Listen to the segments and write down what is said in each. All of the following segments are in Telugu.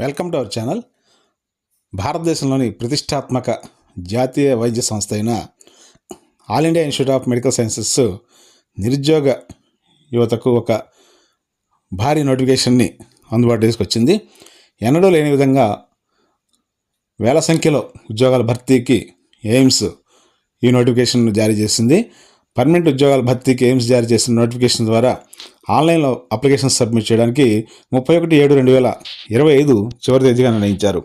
Welcome to our channel. భారతదేశంలోని ప్రతిష్టాత్మక జాతీయ వైద్య సంస్థ అయిన all India institute of medical sciences నిరుద్యోగ యువతకు ఒక భారీ నోటిఫికేషన్ని అందుబాటు తీసుకొచ్చింది. ఎన్నడూ లేని విధంగా వేల సంఖ్యలో ఉద్యోగాల భర్తీకి ఎయిమ్స్ ఈ నోటిఫికేషన్ జారీ చేసింది. పర్మనెంట్ ఉద్యోగాల భర్తీకి ఎయిమ్స్ జారీ చేసిన నోటిఫికేషన్ ద్వారా ఆన్లైన్లో అప్లికేషన్ సబ్మిట్ చేయడానికి 31/7/2025 చివరి తేదీగా నిర్ణయించారు.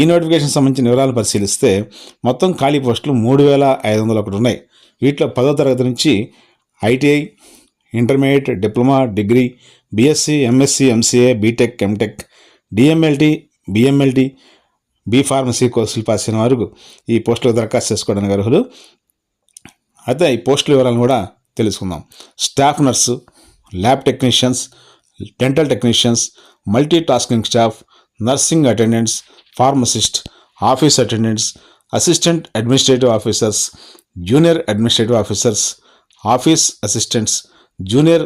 ఈ నోటిఫికేషన్ సంబంధించిన వివరాలు పరిశీలిస్తే మొత్తం ఖాళీ పోస్టులు 3,501 ఉన్నాయి. వీటిలో 10వ తరగతి నుంచి ITI, intermediate, diploma, degree, BSc, MSc, MCA, BTech, MTech, DMLT, BMLT, B pharmacy కోర్సులు పాస్ అయిన వరకు ఈ పోస్టులకు దరఖాస్తు చేసుకోవడానికి అర్హులు. అయితే ఈ పోస్టుల వివరాలను కూడా తెలుసుకుందాం. Staff nurse, lab technicians, dental technicians, multi tasking staff, nursing attendants, pharmacist, office attendants, assistant administrative officers, junior administrative officers, office assistants, junior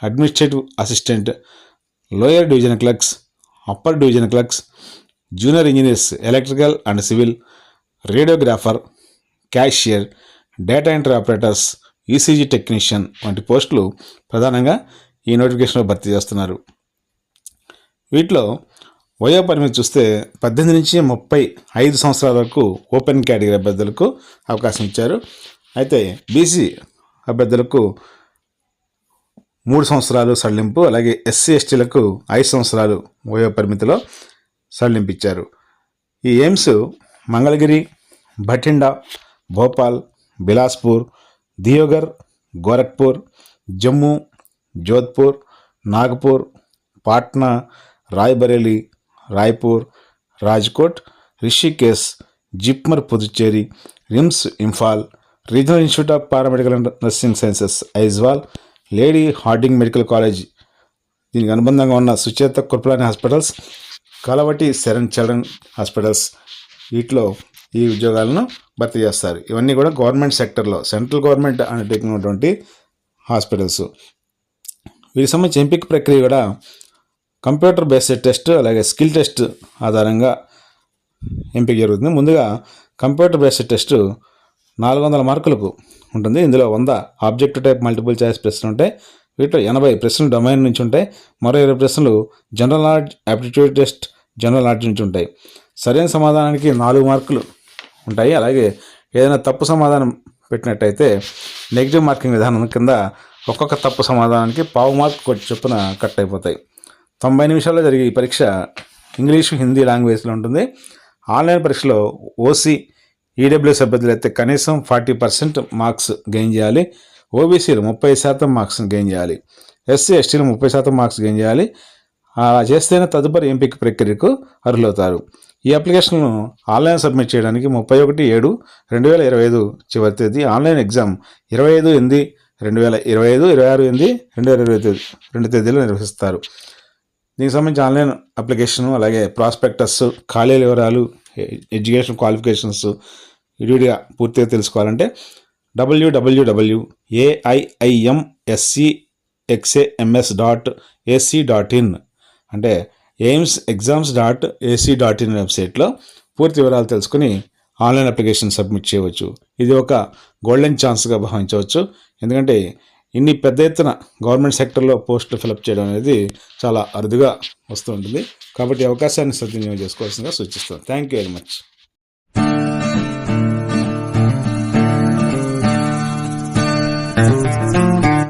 administrative assistant, lower division clerks, upper division clerks, junior engineers electrical and civil, radiographer, cashier, data entry operators, ECG technician వంటి పోస్టులు ప్రధానంగా ఈ నోటిఫికేషన్లో భర్తీ చేస్తున్నారు. వీటిలో వయో పరిమితి చూస్తే 18 నుంచి 35 సంవత్సరాల వరకు ఓపెన్ కేటగిరీ అభ్యర్థులకు అవకాశం ఇచ్చారు. అయితే బీసీ అభ్యర్థులకు 3 సంవత్సరాలు సడలింపు, అలాగే ఎస్సీ ఎస్టీలకు 5 సంవత్సరాలు వయో పరిమితిలో సడలింపు ఇచ్చారు. ఈ AIIMS Mangalagiri, Bathinda, Bhopal, Bilaspur, Deoghar, Gorakhpur, Jammu, Jodhpur, Nagpur, Patna, Raebareli, Raipur, Rajkot, Rishikesh, JIPMER Puducherry, RIMS Imphal, regional institute of paramedical and nursing sciences Aizawl, Lady Hardinge medical college దీనికి అనుబంధంగా ఉన్న Sucheta Kripalani hospitals, Kalawati Saran children hospitals వీటిలో ఈ ఉద్యోగాలను భర్తీ చేస్తారు. ఇవన్నీ కూడా గవర్నమెంట్ సెక్టర్లో సెంట్రల్ గవర్నమెంట్ అండర్టేకింగ్ ఉన్నటువంటి హాస్పిటల్స్. వీటికి సంబంధించి ఎంపిక ప్రక్రియ కూడా కంప్యూటర్ బేస్డ్ టెస్ట్, అలాగే స్కిల్ టెస్ట్ ఆధారంగా ఎంపిక జరుగుతుంది. ముందుగా కంప్యూటర్ బేస్డ్ టెస్ట్ 400 మార్కులకు ఉంటుంది. ఇందులో 100 ఆబ్జెక్టివ్ టైప్ మల్టిపుల్ చాయిస్ ప్రశ్నలు ఉంటాయి. వీటిలో 80 ప్రశ్నలు డొమైన్ నుంచి ఉంటాయి. మరో 20 ప్రశ్నలు general knowledge, aptitude test, general knowledge నుంచి ఉంటాయి. సరైన సమాధానానికి 4 మార్కులు ఉంటాయి. అలాగే ఏదైనా తప్పు సమాధానం పెట్టినట్టయితే నెగిటివ్ మార్కింగ్ విధానం కింద ఒక్కొక్క తప్పు సమాధానానికి 1/2 మార్కు చొప్పున కట్ అయిపోతాయి. 90 నిమిషాల్లో జరిగే ఈ పరీక్ష ఇంగ్లీషు, హిందీ లాంగ్వేజ్లో ఉంటుంది. ఆన్లైన్ పరీక్షలో ఓసీ, ఈడబ్ల్యూఎస్ అభ్యర్థులు అయితే కనీసం 40% మార్క్స్ గెయిన్ చేయాలి. ఓబీసీలు 30% మార్క్స్ గెయిన్ చేయాలి. ఎస్సీ ఎస్టీలు 30% మార్క్స్ గెయిన్ చేయాలి. అలా చేస్తేనే తదుపరి ఎంపిక ప్రక్రియకు అర్హులవుతారు. ఈ అప్లికేషన్ను ఆన్లైన్ సబ్మిట్ చేయడానికి 31/7/2025 చివరి తేదీ. ఆన్లైన్ ఎగ్జామ్ 25/8/2025, 26/8/2025 2 తేదీలు నిర్వహిస్తారు. దీనికి సంబంధించి ఆన్లైన్ అప్లికేషను, అలాగే ప్రాస్పెక్టస్, ఖాళీల వివరాలు, ఎడ్యుకేషన్ క్వాలిఫికేషన్స్ విడివిడిగా పూర్తిగా తెలుసుకోవాలంటే www.aimsexams.ac.in అంటే aimsexams.ac.in వెబ్సైట్లో పూర్తి వివరాలు తెలుసుకుని ఆన్లైన్ అప్లికేషన్ సబ్మిట్ చేయవచ్చు. ఇది ఒక గోల్డెన్ ఛాన్స్గా భావించవచ్చు. ఎందుకంటే ఇన్ని పెద్ద ఎత్తున గవర్నమెంట్ సెక్టర్లో పోస్టులు ఫిలప్ చేయడం అనేది చాలా అరుదుగా వస్తూ ఉంటుంది. కాబట్టి అవకాశాన్ని సద్వినియోగం చేసుకోవాల్సిందిగా సూచిస్తాను. Thank you very much.